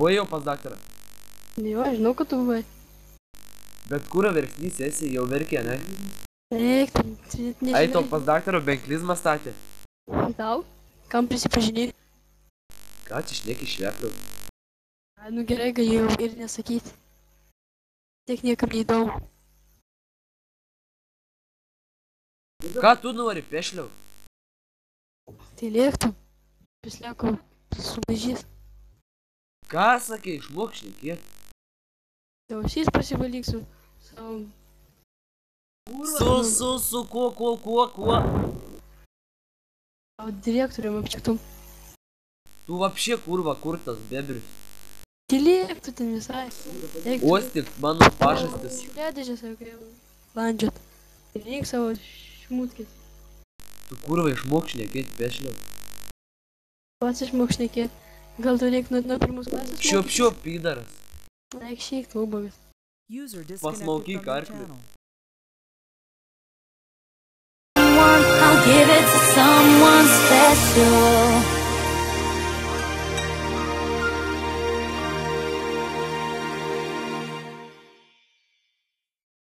Buvai jau pas daktarą? Jo, žinau, kad tu buvai. Bet kūra verksnys esi, jau verkė, ne? Eik, nežinai. Ai, to pas daktarą benklizmą statė. Tau? Kam prisipažinė? Ką čia šneki švepliau? Nu gerai, galėjau ir nesakyti. Tiek niekam neįdomu. Ką tu nori, pešliau? Tai lėktum. Prislėkau, sumažys. Ką sakė, išmok šnekėt? Ausys pasivalyk su savo... Su, kuo? Savo direktorium apčektum. Tu vapšė kurva, kur tas bebrius? Tylėk tu ten visai. Ostik, mano pažastis. Šiukšliadėžės, kaip landžiot. Tylėk savo šmutkės. Tu kurva išmok šnekėt, pešliau. Pats išmok šnekėt. Gal tu reik nuo pirmos klasės mokytis? Šiop, pydaras. Eik šiek, tu ubagas. Pasmaukyk arklį. I'll give it to someone special.